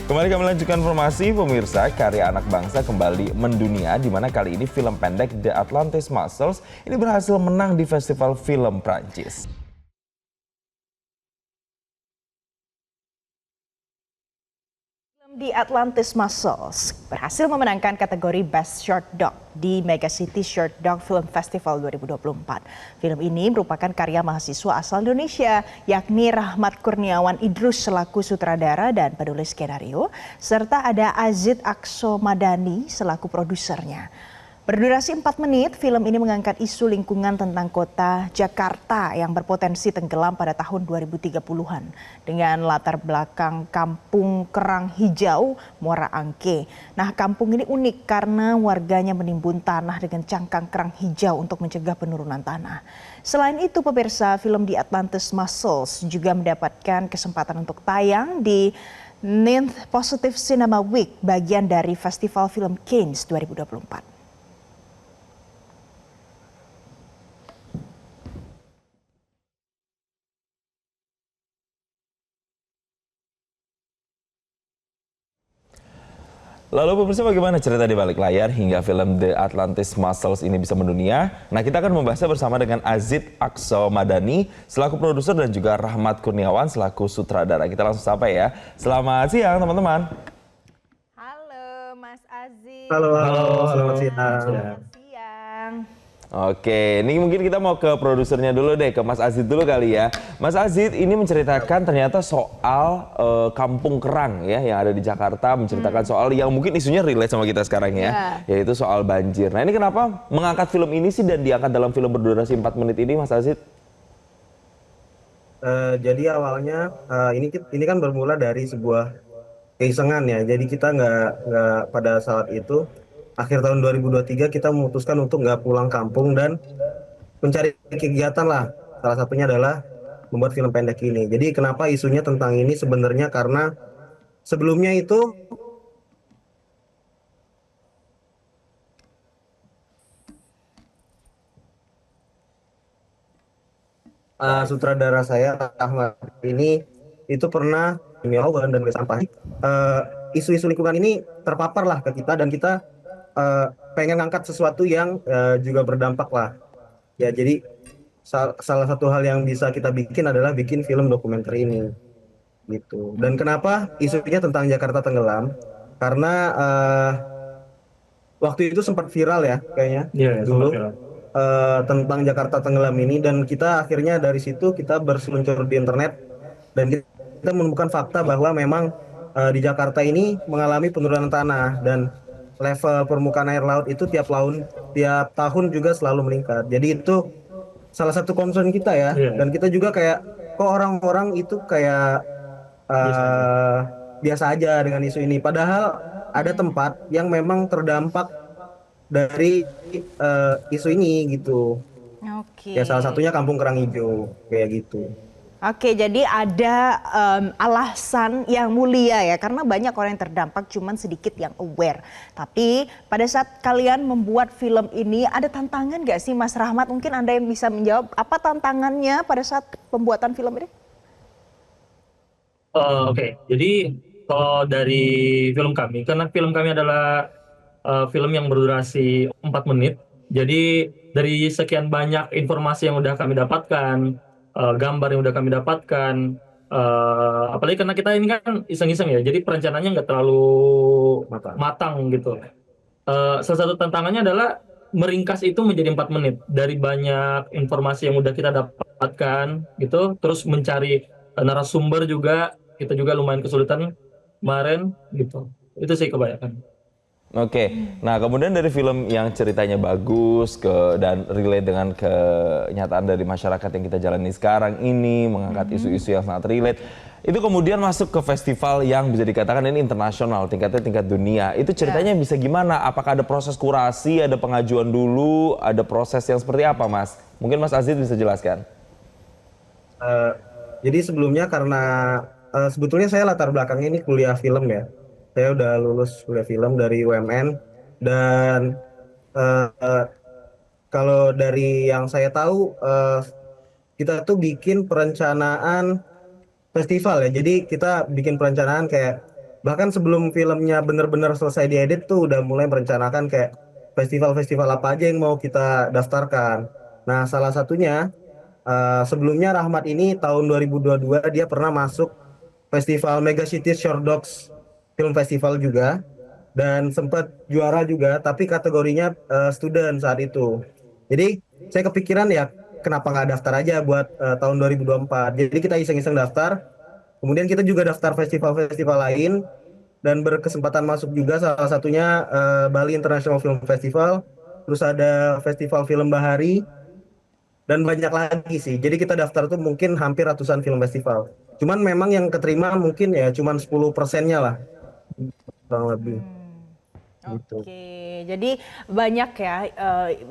Kembali kami lanjutkan informasi pemirsa, karya anak bangsa kembali mendunia di mana kali ini film pendek The Atlantis Muscles ini berhasil menang di Festival Film Prancis. The Atlantis Muscles berhasil memenangkan kategori Best Short Doc di Mega City Short Doc Film Festival 2024. Film ini merupakan karya mahasiswa asal Indonesia, yakni Rahmat Kurniawan Idrus selaku sutradara dan penulis skenario, serta ada Azid Akso Madani selaku produsernya. Berdurasi 4 menit, film ini mengangkat isu lingkungan tentang kota Jakarta yang berpotensi tenggelam pada tahun 2030-an. Dengan latar belakang kampung kerang hijau Muara Angke. Nah, kampung ini unik karena warganya menimbun tanah dengan cangkang kerang hijau untuk mencegah penurunan tanah. Selain itu, pemirsa, film The Atlantis Muscles juga mendapatkan kesempatan untuk tayang di Ninth Positive Cinema Week, bagian dari Festival Film Cannes 2024. Lalu pemirsa, bagaimana cerita di balik layar hingga film The Atlantis Muscles ini bisa mendunia? Nah, kita akan membahasnya bersama dengan Azid Akso Madani selaku produser dan juga Rahmat Kurniawan selaku sutradara. Kita langsung sapa ya. Selamat siang teman-teman. Halo Mas Azid. Halo, selamat siang. Selamat siang. Oke, ini mungkin kita mau ke produsernya dulu deh, ke Mas Azid dulu kali ya. Mas Azid ini menceritakan ternyata soal kampung kerang ya yang ada di Jakarta, menceritakan soal yang mungkin isunya relate sama kita sekarang ya, yaitu soal banjir. Nah, ini kenapa mengangkat film ini sih dan diangkat dalam film berdurasi 4 menit ini, Mas Azid? Jadi awalnya ini kan bermula dari sebuah keisengan ya. Jadi kita nggak pada saat itu akhir tahun 2023 kita memutuskan untuk nggak pulang kampung dan mencari kegiatan lah. Salah satunya adalah membuat film pendek ini. Jadi kenapa isunya tentang ini sebenarnya karena sebelumnya itu sutradara saya Ahmad ini itu pernah Miawan dan sampah. Isu-isu lingkungan ini terpapar lah ke kita dan kita pengen ngangkat sesuatu yang juga berdampak lah. Ya, jadi salah satu hal yang bisa kita bikin adalah bikin film dokumenter ini gitu. Dan kenapa isunya tentang Jakarta tenggelam? Karena waktu itu sempat viral ya kayaknya dulu tentang Jakarta tenggelam ini, dan kita akhirnya dari situ kita berseluncur di internet dan kita menemukan fakta bahwa memang di Jakarta ini mengalami penurunan tanah dan level permukaan air laut itu tiap tahun juga selalu meningkat. Jadi itu salah satu concern kita ya. Dan kita juga kayak kok orang-orang itu kayak biasa aja dengan isu ini. Padahal ada tempat yang memang terdampak dari isu ini gitu. Oke. Ya salah satunya Kampung Kerang Hijau kayak gitu. Oke, jadi ada alasan yang mulia ya, karena banyak orang yang terdampak, cuman sedikit yang aware. Tapi pada saat kalian membuat film ini, ada tantangan nggak sih Mas Rahmat? Mungkin Anda yang bisa menjawab, apa tantangannya pada saat pembuatan film ini? Oke, jadi kalau dari film kami, karena film kami adalah film yang berdurasi 4 menit, jadi dari sekian banyak informasi yang udah kami dapatkan, gambar yang udah kami dapatkan, apalagi karena kita ini kan iseng-iseng ya, jadi perencanaannya nggak terlalu matang gitu. Salah satu tantangannya adalah meringkas itu menjadi 4 menit dari banyak informasi yang udah kita dapatkan gitu, terus mencari narasumber juga, kita juga lumayan kesulitan kemarin gitu. Itu sih kebanyakan. Oke, nah kemudian dari film yang ceritanya bagus dan relate dengan kenyataan dari masyarakat yang kita jalani sekarang ini, mengangkat isu-isu yang sangat relate, itu kemudian masuk ke festival yang bisa dikatakan ini internasional, tingkatnya tingkat dunia. Itu ceritanya bisa gimana? Apakah ada proses kurasi, ada pengajuan dulu, ada proses yang seperti apa, Mas? Mungkin Mas Azid bisa jelaskan. Jadi sebelumnya karena sebetulnya saya latar belakangnya ini kuliah film ya. Saya udah lulus kuliah film dari UMN dan kalau dari yang saya tahu kita tuh bikin perencanaan festival ya. Jadi kita bikin perencanaan kayak Bahkan sebelum filmnya benar-benar selesai diedit tuh udah mulai merencanakan kayak festival-festival apa aja yang mau kita daftarkan. Nah, salah satunya sebelumnya Rahmat ini tahun 2022 dia pernah masuk festival Mega City Short Dogs Film Festival juga dan sempat juara juga, tapi kategorinya student saat itu. Jadi saya kepikiran ya kenapa nggak daftar aja buat tahun 2024. Jadi kita iseng-iseng daftar, kemudian kita juga daftar festival-festival lain dan berkesempatan masuk juga, salah satunya Bali International Film Festival, terus ada Festival Film Bahari, dan banyak lagi sih. Jadi kita daftar tuh mungkin hampir ratusan film festival. Cuman memang yang keterima mungkin ya cuman 10%-nya lah, kurang lebih gitu. Oke, jadi banyak ya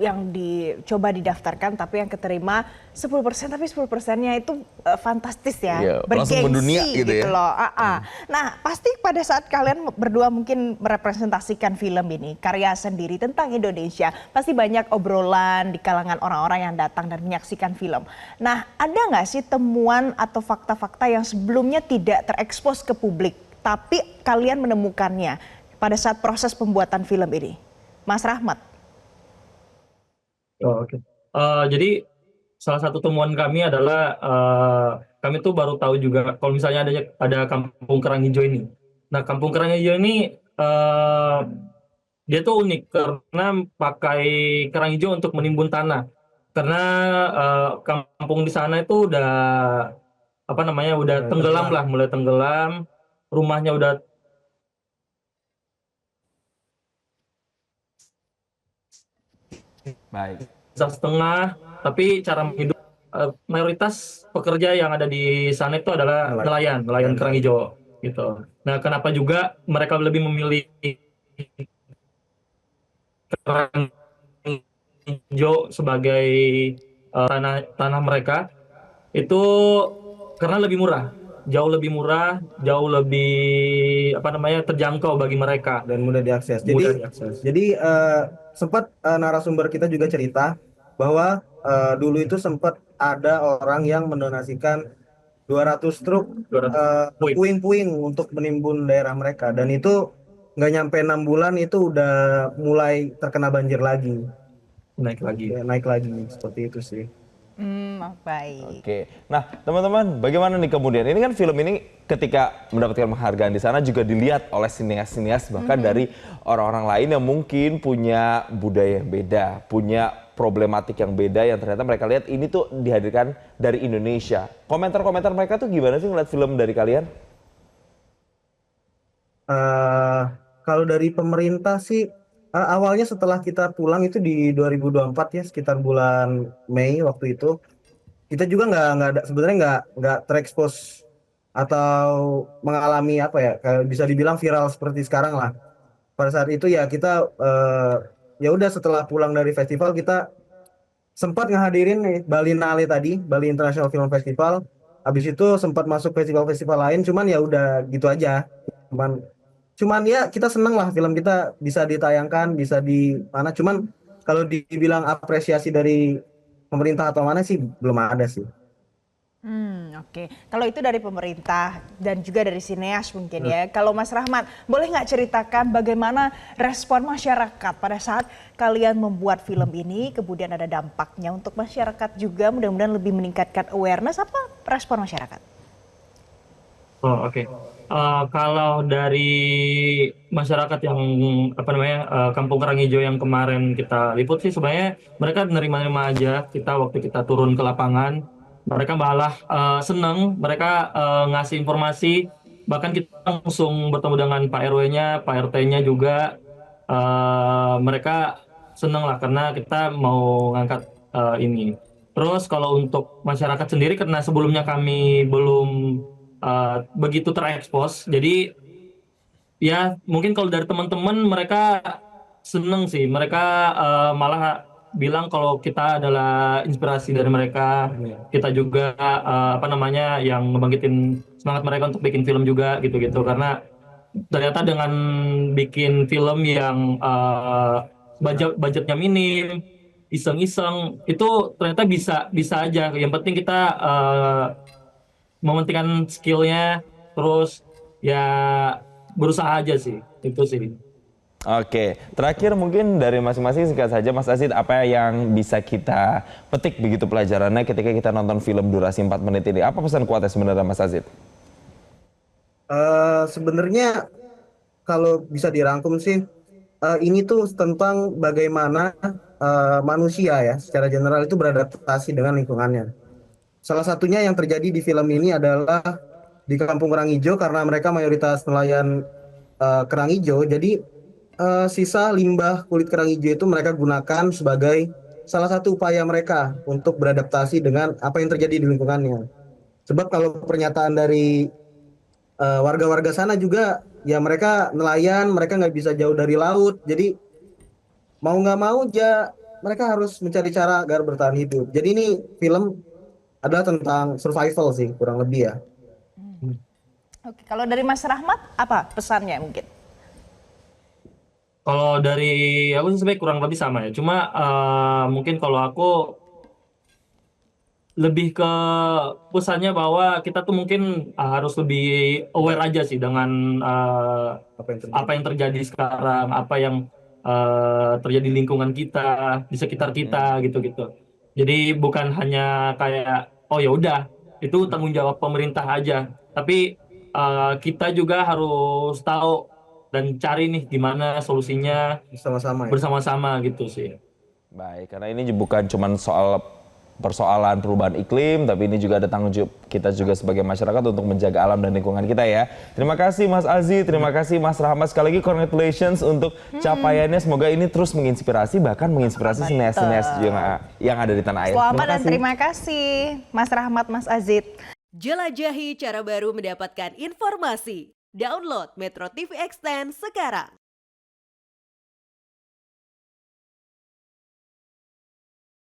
yang dicoba didaftarkan tapi yang keterima 10%, tapi 10%-nya itu fantastis ya, Iya, langsung mendunia gitu ya. loh. Nah, pasti pada saat kalian berdua mungkin merepresentasikan film ini, karya sendiri tentang Indonesia, pasti banyak obrolan di kalangan orang-orang yang datang dan menyaksikan film. Nah, ada nggak sih temuan atau fakta-fakta yang sebelumnya tidak terekspos ke publik, tapi kalian menemukannya pada saat proses pembuatan film ini, Mas Rahmat? Oh, oke. Jadi salah satu temuan kami adalah kami tuh baru tahu juga kalau misalnya ada Kampung Kerang Hijau ini. Nah, Kampung Kerang Hijau ini dia tuh unik karena pakai kerang hijau untuk menimbun tanah. Karena kampung di sana itu udah apa namanya udah tenggelam lah, mulai tenggelam, rumahnya udah Baik. setengah, tapi cara hidup mayoritas pekerja yang ada di sana itu adalah nelayan kerang hijau gitu. Nah, kenapa juga mereka lebih memilih kerang hijau sebagai tanah mereka itu karena lebih murah, jauh lebih apa namanya terjangkau bagi mereka. Dan mudah diakses. Mudah Jadi diakses. sempat narasumber kita juga cerita bahwa dulu itu sempat ada orang yang mendonasikan 200 truk 200 poin. puing-puing untuk menimbun daerah mereka, dan itu nggak nyampe 6 bulan itu udah mulai terkena banjir lagi, Naik lagi. ya, naik lagi seperti itu sih. Baik. Oke, nah teman-teman, bagaimana nih kemudian? Ini kan film ini ketika mendapatkan penghargaan di sana juga dilihat oleh sinias-sinias bahkan dari orang-orang lain yang mungkin punya budaya yang beda, punya problematik yang beda yang ternyata mereka lihat ini tuh dihadirkan dari Indonesia. Komentar-komentar mereka tuh gimana sih ngeliat film dari kalian? Kalau dari pemerintah sih awalnya setelah kita pulang itu di 2024 ya, sekitar bulan Mei waktu itu kita juga nggak ada sebenarnya nggak terekspos atau mengalami apa ya, kayak bisa dibilang viral seperti sekarang lah. Pada saat itu ya kita ya udah setelah pulang dari festival kita sempat ngehadirin nih Balinale tadi, Bali International Film Festival. Habis itu sempat masuk festival-festival lain, cuman ya udah gitu aja. Cuman cuman ya kita seneng lah film kita bisa ditayangkan, bisa di mana. Cuman kalau dibilang apresiasi dari pemerintah atau mana sih belum ada sih. Oke. Kalau itu dari pemerintah dan juga dari sineas mungkin ya. Kalau Mas Rahmat, boleh nggak ceritakan bagaimana respon masyarakat pada saat kalian membuat film ini, kemudian ada dampaknya untuk masyarakat juga, mudah-mudahan lebih meningkatkan awareness, apa respon masyarakat? Oh, oke. Kalau dari masyarakat yang apa namanya Kampung Kerang Hijau yang kemarin kita liput sih sebenarnya mereka nerima-nerima aja kita waktu kita turun ke lapangan. Mereka malah seneng, mereka ngasih informasi, bahkan kita langsung bertemu dengan Pak RW-nya, Pak RT-nya juga. Mereka seneng lah karena kita mau ngangkat ini. Terus kalau untuk masyarakat sendiri karena sebelumnya kami belum begitu terekspos, jadi ya mungkin kalau dari teman-teman mereka seneng sih, mereka malah bilang kalau kita adalah inspirasi dari mereka, kita juga apa namanya yang ngebangkitin semangat mereka untuk bikin film juga gitu-gitu, karena ternyata dengan bikin film yang budgetnya minim, iseng-iseng itu ternyata bisa bisa aja. Yang penting kita mementingkan skillnya, terus ya berusaha aja sih, itu sih. Oke, terakhir mungkin dari masing-masing singkat saja Mas Azid, apa yang bisa kita petik begitu pelajarannya ketika kita nonton film durasi 4 menit ini? Apa pesan kuatnya sebenarnya Mas Azid? Sebenarnya kalau bisa dirangkum sih, ini tuh tentang bagaimana manusia ya secara general itu beradaptasi dengan lingkungannya. Salah satunya yang terjadi di film ini adalah di Kampung Kerang Hijau karena mereka mayoritas nelayan kerang hijau. Jadi sisa limbah kulit kerang hijau itu mereka gunakan sebagai salah satu upaya mereka untuk beradaptasi dengan apa yang terjadi di lingkungannya. Sebab kalau pernyataan dari warga-warga sana juga, ya mereka nelayan, mereka nggak bisa jauh dari laut. Jadi mau nggak mau mereka harus mencari cara agar bertahan hidup. Jadi ini film adalah tentang survival sih kurang lebih ya. Oke, kalau dari Mas Rahmat apa pesannya mungkin? Kalau dari aku sih sebenarnya kurang lebih sama ya. Cuma mungkin kalau aku lebih ke pesannya bahwa kita tuh mungkin harus lebih aware aja sih dengan apa yang terjadi sekarang, apa yang terjadi di lingkungan kita, di sekitar kita gitu-gitu. Jadi bukan hanya kayak oh ya udah itu tanggung jawab pemerintah aja, tapi kita juga harus tahu dan cari nih gimana solusinya Sama-sama ya. bersama-sama gitu sih. Baik, karena ini bukan cuma soal persoalan perubahan iklim, tapi ini juga ada tanggung jawab kita juga sebagai masyarakat untuk menjaga alam dan lingkungan kita ya. Terima kasih Mas Azid, terima kasih Mas Rahmat. Sekali lagi congratulations untuk capaiannya. Semoga ini terus menginspirasi, bahkan menginspirasi sineas-sineas yang ada di tanah air. Selamat dan terima kasih Mas Rahmat, Mas Azid. Jelajahi cara baru mendapatkan informasi. Download Metro TV Extend sekarang.